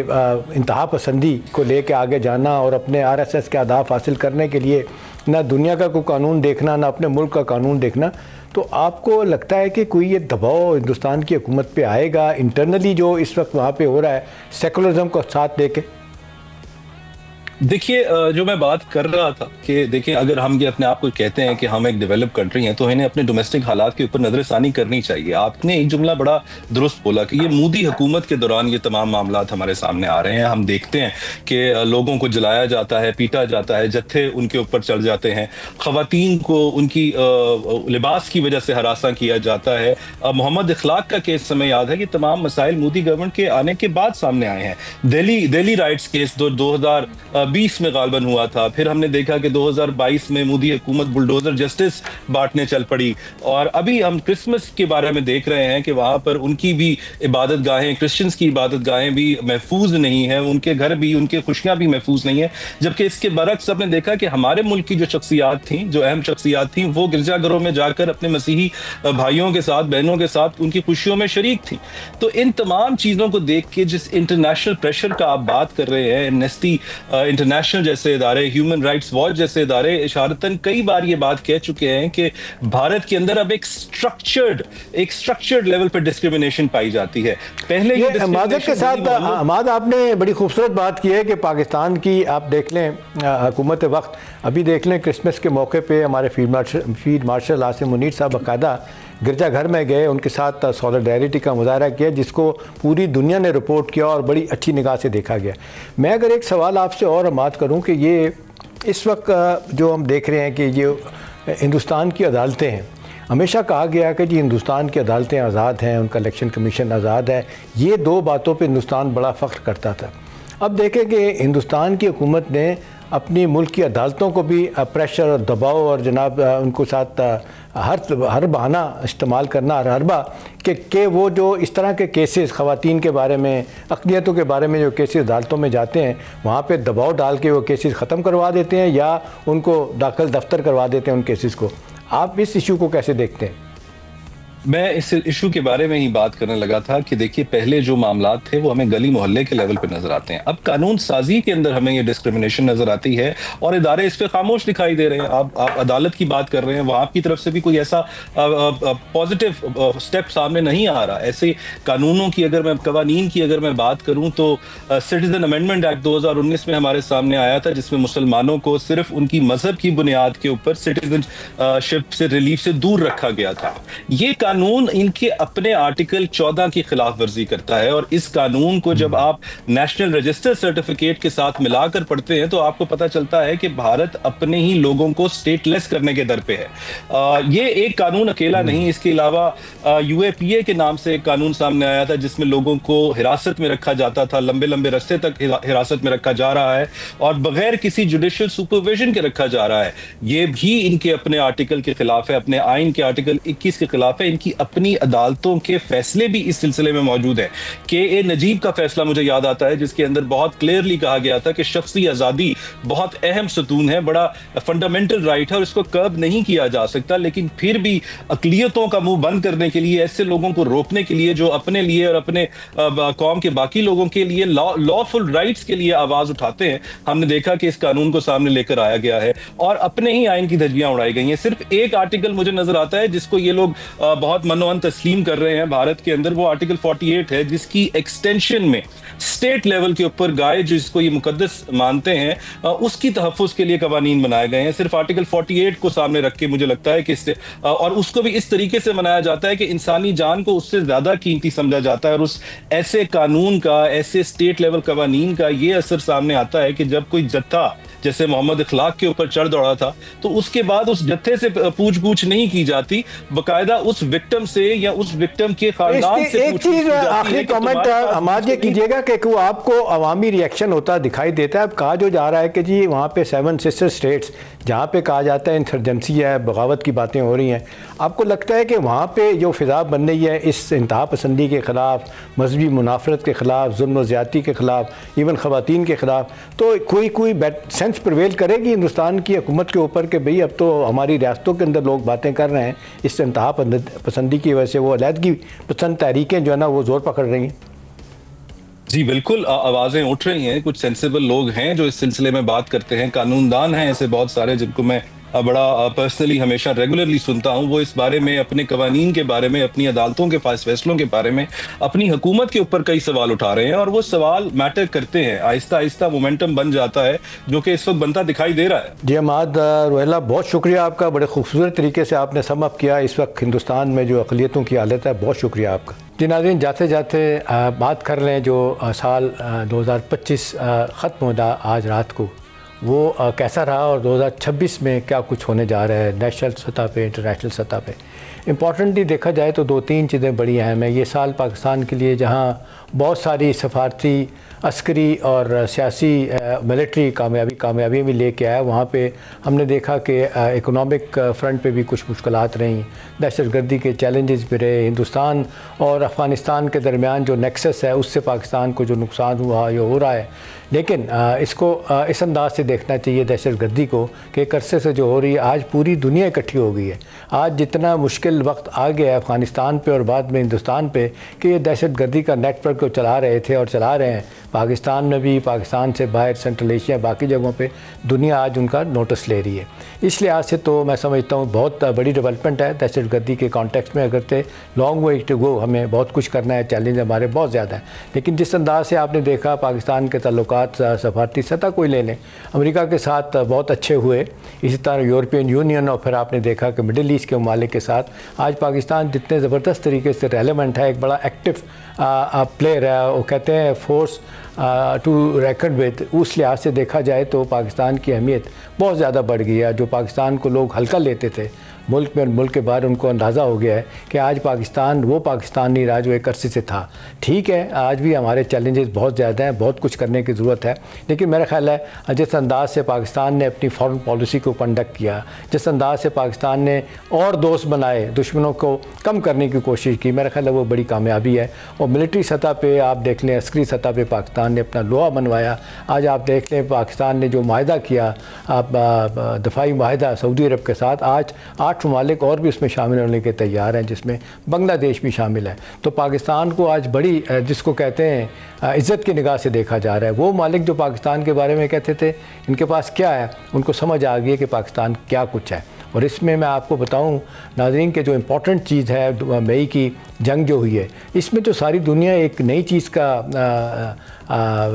इंतहा पसंदी को लेके आगे जाना और अपने RSS के अहदाफ हासिल करने के लिए ना दुनिया का कोई कानून देखना, ना अपने मुल्क का कानून देखना, तो आपको लगता है कि कोई ये दबाव हिंदुस्तान की हुकूमत पे आएगा इंटरनली जो इस वक्त वहाँ पे हो रहा है सेकुलरिज्म को साथ दे के? देखिए, जो मैं बात कर रहा था कि देखिए, अगर हम ये अपने आप को कहते हैं कि हम एक डेवलप कंट्री हैं तो इन्हें अपने डोमेस्टिक हालात के ऊपर नजरसानी करनी चाहिए। आपने एक जुमला बड़ा दुरुस्त बोला कि ये मोदी हुकूमत के दौरान ये तमाम मामलात हमारे सामने आ रहे हैं। हम देखते हैं कि लोगों को जलाया जाता है, पीटा जाता है, जत्थे उनके ऊपर चढ़ जाते हैं, खवातीन को उनकी लिबास की वजह से हरासा किया जाता है। मोहम्मद इखलाक का केस समय याद है कि तमाम मसाइल मोदी गवर्नमेंट के आने के बाद सामने आए हैं। दिल्ली राइट्स केस 2000 2020 में गालबन हुआ था। फिर हमने देखा कि 2022 में मोदी हुकूमत बुलडोजर जस्टिस बांटने चल पड़ी, और अभी हम क्रिसमस के बारे में देख रहे हैं कि वहाँ पर उनकी भी इबादत गाहें, क्रिश्चियंस की इबादत गाहें भी महफूज नहीं है, उनके घर भी, उनके खुशियाँ भी महफूज नहीं है। जबकि इसके बरक्स आपने देखा कि हमारे मुल्क की जो शख्सियात थी, जो अहम शख्सियात थी, वो गिरजाघरों में जाकर अपने मसीही भाइयों के साथ, बहनों के साथ उनकी खुशियों में शरीक थी। तो इन तमाम चीज़ों को देख के जिस इंटरनेशनल प्रेशर का आप बात कर रहे हैं, एमनेस्टी इंटरनेशनल जैसे इदारे, ह्यूमन राइट्स वॉच जैसे इदारे इशारतन कई बार ये बात कह चुके हैं कि भारत के अंदर अब एक स्ट्रक्चर्ड लेवल पर डिस्क्रिमिनेशन पाई जाती है। पहले ये माजर के साथ अहमद आपने बड़ी खूबसूरत बात की है कि पाकिस्तान की आप देख लें हुकूमत वक्त, अभी देख लें क्रिसमस के मौके पे हमारे फील्ड मार्शल आसिम मुनीर साहब बाकायदा गिरजाघर में गए, उनके साथ सॉलिडारिटी का मुजाहरा किया, जिसको पूरी दुनिया ने रिपोर्ट किया और बड़ी अच्छी निगाह से देखा गया। मैं अगर एक सवाल आपसे और बात करूं कि ये इस वक्त जो हम देख रहे हैं कि ये हिंदुस्तान की अदालतें हैं, हमेशा कहा गया कि जी हिंदुस्तान की अदालतें आज़ाद हैं, उनका इलेक्शन कमीशन आज़ाद है, ये दो बातों पे हिंदुस्तान बड़ा फ़ख्र करता था। अब देखें कि हिंदुस्तान की हुकूमत ने अपनी मुल्क की अदालतों को भी प्रेशर और दबाव और जनाब उनको साथ हर बहाना इस्तेमाल करना, हर हरबा कि वो जो इस तरह के केसेस ख़वातीन के बारे में, अक़लियतों के बारे में जो केसेस अदालतों में जाते हैं, वहाँ पे दबाव डाल के वो केसेस ख़त्म करवा देते हैं या उनको दाखिल दफ्तर करवा देते हैं उन केसेस को। आप इस इशू को कैसे देखते हैं? मैं इस इशू के बारे में ही बात करने लगा था कि देखिए, पहले जो मामलात थे वो हमें गली मोहल्ले के लेवल पे नजर आते हैं, अब कानून साजी के अंदर हमें ये डिस्क्रिमिनेशन नजर आती है और इदारे इस पे खामोश दिखाई दे रहे हैं। आप अदालत की बात कर रहे हैं, वहां की तरफ से भी कोई ऐसा पॉजिटिव स्टेप सामने नहीं आ रहा। ऐसे कानूनों की कवानीन की अगर मैं बात करूं तो सिटीजन अमेंडमेंट एक्ट 2019 में हमारे सामने आया था, जिसमें मुसलमानों को सिर्फ उनकी मजहब की बुनियाद के ऊपर सिटीजनशिप से रिलीफ से दूर रखा गया था। ये कानून इनके अपने आर्टिकल 14 की खिलाफ वर्जी करता है, और इस कानून को जब आप नेशनल रजिस्टर सर्टिफिकेट के साथ मिलाकर पढ़ते हैं तो आपको पता चलता है कि भारत अपने ही लोगों को स्टेटलेस करने के दर पे है। ये एक कानून अकेला नहीं, इसके अलावा UAPA के नाम से एक कानून सामने आया था जिसमें लोगों को हिरासत में रखा जाता था, लंबे लंबे रस्ते तक हिरासत में रखा जा रहा है और बगैर किसी जुडिशियल सुपरविजन के रखा जा रहा है। ये भी इनके अपने आर्टिकल के खिलाफ है, अपने आइन के आर्टिकल 21 के खिलाफ है। इनकी अपनी अदालतों के फैसले भी इस सिलसिले में मौजूद है। KA नजीब का फैसला मुझे याद आता है, जिसके अंदर बहुत क्लियरली कहा गया था कि शख्सी आज़ादी बहुत अहम सतून है, बड़ा फंडामेंटल राइट है और इसको कर्ब नहीं किया जा सकता। लेकिन फिर भी अक़लियतों का मुंह बंद करने के लिए, ऐसे लोगों को रोकने के लिए जो अपने लिए और अपने कौम के बाकी लोगों के लिए लॉफुल राइट्स के लिए आवाज उठाते हैं, हमने देखा कि इस कानून को सामने लेकर आया गया है और अपने ही आइन की धज्जियां उड़ाई गई हैं। सिर्फ एक आर्टिकल मुझे नजर आता है जिसको ये लोग बहुत मनोअन तस्लीम कर रहे हैं भारत के अंदर, वो आर्टिकल 48 है, जिसकी एक्सटेंशन में स्टेट लेवल के ऊपर गाय जिसको ये मुकद्दस मानते हैं उसकी तहफ़्फ़ुज़ के लिए कवानीन बनाए गए हैं। सिर्फ आर्टिकल 48 को सामने रख के मुझे लगता है कि और उसको भी इस तरीके से बनाया जाता है कि इंसानी जान को उससे ज्यादा कीमती समझा जाता है। और उस ऐसे कानून का, ऐसे स्टेट लेवल कवानीन का ये असर सामने आता है कि जब कोई जत्था जैसे मोहम्मद इखलाक के ऊपर चढ़ दौड़ा था तो उसके बाद उस जत्थे से पूछ गूछ नहीं की जाती, बकायदा उस विक्टिम से या उस विक्टिम के खानदान से एक चीज आखिरी कमेंट हमारे कीजिएगा कि वो आपको अवामी रिएक्शन होता दिखाई देता है। अब कहा जो जा रहा है कि जी वहाँ पे 7 सिस्टर स्टेट्स जहाँ पे कहा जाता है इंसर्जेंसी है, बगावत की बातें हो रही हैं, आपको लगता है कि वहाँ पे जो फिजा बन रही है इस इंतहा पसंदी के ख़िलाफ़, मजहबी मुनाफरत के ख़िलाफ़, जुल्म ज़्यादती के ख़िलाफ़, इवन ख़वातीन के ख़िलाफ़, तो कोई सेंस प्रिवेल करेगी हिंदुस्तान की हुकूमत के ऊपर कि भाई अब तो हमारी रियासतों के अंदर लोग बातें कर रहे हैं, इस इंतहा पसंदी की वजह से वो अलहदगी पसंद तहरीकें जो है ना वो जोर पकड़ रही हैं? जी बिल्कुल, आवाज़ें उठ रही हैं, कुछ सेंसिबल लोग हैं जो इस सिलसिले में बात करते हैं, कानूनदान हैं ऐसे बहुत सारे जिनको मैं बड़ा पर्सनली हमेशा रेगुलरली सुनता हूं। वो इस बारे में, अपने कवानीन के बारे में, अपनी अदालतों के फैसलों के बारे में, अपनी हुकूमत के ऊपर कई सवाल उठा रहे हैं और वो सवाल मैटर करते हैं। आहिस्ता आहिस्ता मोमेंटम बन जाता है जो कि इस वक्त बनता दिखाई दे रहा है। जी अहमद रोहिल्ला, बहुत शुक्रिया आपका, बड़े खूबसूरत तरीके से आपने सम अप किया इस वक्त हिंदुस्तान में जो अक़लियतों की हालत है, बहुत शुक्रिया आपका। जी नाज़रीन, जाते जाते बात कर लें जो साल 2025 ख़त्म होता आज रात को, वो कैसा रहा और 2026 में क्या कुछ होने जा रहा है नेशनल सतह पे, इंटरनेशनल सतह पे। इम्पॉर्टेंटली देखा जाए तो 2-3 चीज़ें बड़ी अहम हैं। ये साल पाकिस्तान के लिए जहाँ बहुत सारी सफारती, अस्करी और सियासी मिलिट्री कामयाबी भी लेके आया, वहाँ पे हमने देखा कि इकोनॉमिक फ्रंट पे भी कुछ मुश्किलात रहीं, दहशतगर्दी के चैलेंजेस भी रहे, हिंदुस्तान और अफ़गानिस्तान के दरमियान जो नेक्सस है उससे पाकिस्तान को जो नुकसान हुआ ये हो रहा है। लेकिन इसको इस अंदाज से देखना चाहिए दहशतगर्दी को कि एक अरसे से जो हो रही है, आज पूरी दुनिया इकट्ठी हो गई है। आज जितना मुश्किल वक्त आ गया है अफ़गानिस्तान पे और बाद में हिंदुस्तान पे कि ये दहशतगर्दी का नेटवर्क को चला रहे थे और चला रहे हैं, पाकिस्तान में भी, पाकिस्तान से बाहर सेंट्रल एशिया बाकी जगहों पे दुनिया आज उनका नोटिस ले रही है। इस लिहाज से तो मैं समझता हूँ बहुत बड़ी डेवलपमेंट है दहशतगर्दी के कॉन्टेक्स्ट में। अगर से लॉन्ग वे टू गो, हमें बहुत कुछ करना है, चैलेंज हमारे बहुत ज़्यादा है। लेकिन जिस अंदाज से आपने देखा पाकिस्तान के ताल्लुकात सफारती सतह कोई ले लें, अमेरिका के साथ बहुत अच्छे हुए, इसी तरह यूरोपियन यूनियन और फिर आपने देखा कि मिडिल ईस्ट के ममालिक के साथ आज पाकिस्तान जितने ज़बरदस्त तरीके से रेलेवेंट है, एक बड़ा एक्टिव प्लेयर है, वो कहते हैं फोर्स टू रेकन विद। उस लिहाज से देखा जाए तो पाकिस्तान की अहमियत बहुत ज़्यादा बढ़ गई है। जो पाकिस्तान को लोग हल्का लेते थे मुल्क में और मुल्क के बाहर, उनको अंदाज़ा हो गया है कि आज पाकिस्तान वो पाकिस्तान नहीं रहा जो एक अरसे से था। ठीक है, आज भी हमारे चैलेंजेस बहुत ज़्यादा हैं, बहुत कुछ करने की ज़रूरत है, लेकिन मेरा ख्याल है जिस अंदाज से पाकिस्तान ने अपनी फॉरेन पॉलिसी को कंडक्ट किया, जिस अंदाज से पाकिस्तान ने और दोस्त बनाए, दुश्मनों को कम करने की कोशिश की, मेरा ख्याल है वो बड़ी कामयाबी है। और मिलिट्री सतह पर आप देख लें, अस्करी सतह पर पाकिस्तान ने अपना लोहा बनवाया। आज आप देख लें पाकिस्तान ने जो माहिदा किया, दफाई माहिदा सऊदी अरब के साथ, आज 8 ममालिक और भी उसमें शामिल होने के तैयार हैं, जिसमें बांग्लादेश भी शामिल है। तो पाकिस्तान को आज बड़ी, जिसको कहते हैं इज़्ज़त की निगाह से देखा जा रहा है। वो मालिक जो पाकिस्तान के बारे में कहते थे इनके पास क्या है, उनको समझ आ गई है कि पाकिस्तान क्या कुछ है। और इसमें मैं आपको बताऊं नाज़रीन के जो इम्पोर्टेंट चीज़ है, मई की जंग जो हुई है, इसमें जो सारी दुनिया एक नई चीज़ का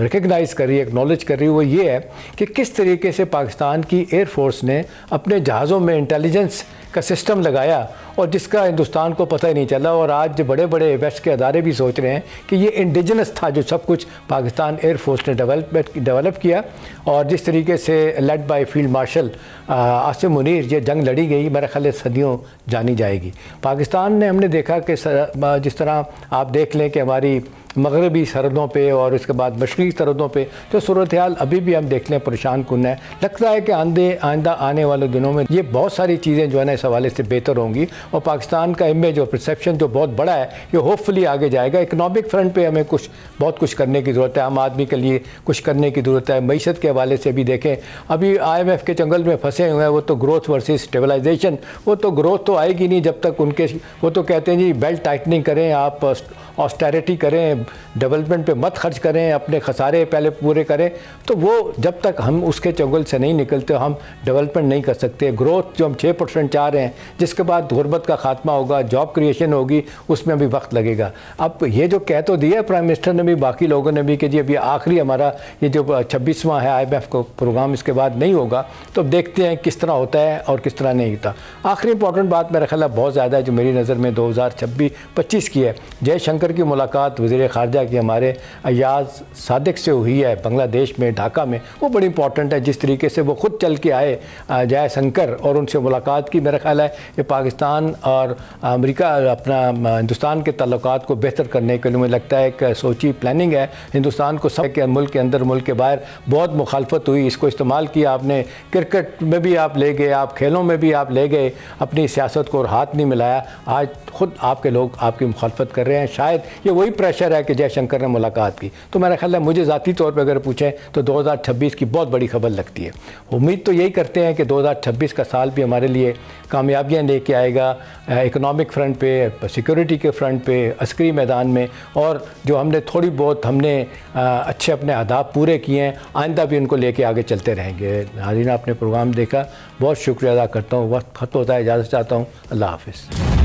रिकग्नाइज़ कर रही है, एक्नॉलेज कर रही है, वो ये है कि किस तरीके से पाकिस्तान की एयरफोर्स ने अपने जहाज़ों में इंटेलिजेंस का सिस्टम लगाया और जिसका हिंदुस्तान को पता ही नहीं चला। और आज बड़े बड़े वेस्ट के अदारे भी सोच रहे हैं कि ये इंडिजिनस था जो सब कुछ पाकिस्तान एयरफोर्स ने डेवलप किया। और जिस तरीके से led by field marshal Asim Munir ये जंग लड़ी गई, मेरा ख्याल है सदियों जानी जाएगी। पाकिस्तान ने, हमने देखा कि जिस तरह आप देख लें कि हमारी मगरबी सरहदों पे और उसके बाद मशरक़ी सरहदों पे जो सूरत हाल अभी भी हम देख लें परेशान कुन है। लगता है कि आइंदा आने वाले दिनों में ये बहुत सारी चीज़ें जो है ना इस हवाले से बेहतर होंगी और पाकिस्तान का इमेज और परसेप्शन जो बहुत बड़ा है ये होपफुली आगे जाएगा। इकनॉमिक फ्रंट पे हमें बहुत कुछ करने की ज़रूरत है, आम आदमी के लिए कुछ करने की ज़रूरत है। मईशत के हवाले से भी देखें, अभी IMF के जंगल में फंसे हुए हैं, वो तो ग्रोथ वर्सेस स्टेबलाइजेशन, वो तो ग्रोथ तो आएगी नहीं जब तक उनके, वो तो कहते हैं जी बेल्ट टाइटनिंग करें, आप ऑस्टेरिटी करें, डेवलपमेंट पे मत खर्च करें, अपने खसारे पहले पूरे करें। तो वो जब तक हम उसके चंगुल से नहीं निकलते हम डेवलपमेंट नहीं कर सकते। ग्रोथ जो हम 6% चाह रहे हैं, जिसके बाद गुर्बत का खात्मा होगा, जॉब क्रिएशन होगी, उसमें भी वक्त लगेगा। अब ये जो कह तो दिया प्राइम मिनिस्टर ने भी, बाकी लोगों ने भी कि जी अभी आखिरी हमारा ये जो 26वां है IMF को प्रोग्राम, इसके बाद नहीं होगा। तो अब देखते हैं किस तरह होता है और किस तरह नहीं होता। आखिरी इंपॉर्टेंट बात मेरा ख्याल बहुत ज़्यादा है जो मेरी नज़र में 2026-25 की है, जयशंकर की मुलाकात वज़ीर ख़ारजा की हमारे अयाज सादिक से हुई है बांग्लादेश में, ढाका में, वो बड़ी इंपॉर्टेंट है। जिस तरीके से वो खुद चल के आए जयशंकर और उनसे मुलाकात की, मेरा ख्याल है कि पाकिस्तान और अमेरिका अपना हिंदुस्तान के ताल्लुकात को बेहतर करने के लिए मुझे लगता है एक सोची प्लानिंग है। हिंदुस्तान को सब के मुल्क के अंदर, मुल्क के बाहर बहुत मुखालफत हुई, इसको इस्तेमाल किया आपने, क्रिकेट में भी आप ले गए, आप खेलों में भी आप ले गए, अपनी सियासत को और हाथ नहीं मिलाया। आज खुद आपके लोग आपकी मुखालफत कर रहे हैं। शायद ये वही प्रेशर है कि जयशंकर ने मुलाकात की। तो मेरा ख्याल है, मुझे ज़ाती तौर पर अगर पूछें तो 2026 की बहुत बड़ी खबर लगती है। उम्मीद तो यही करते हैं कि 2026 का साल भी हमारे लिए कामयाबियाँ लेके आएगा, इकोनॉमिक फ्रंट पे, सिक्योरिटी के फ्रंट पे, अस्करी मैदान में, और जो हमने थोड़ी बहुत हमने अच्छे अपने अहदाफ पूरे किए हैं, आइंदा भी उनको लेके आगे चलते रहेंगे। नाज़रीन, आपने प्रोग्राम देखा, बहुत शुक्रिया अदा करता हूँ। वक्त खत्म होता है, इजाज़त चाहता हूँ। अल्लाह हाफ़िज़।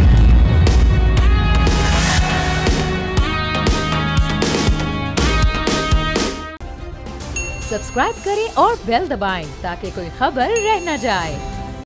सब्सक्राइब करें और बेल दबाएं ताकि कोई खबर रह न जाए।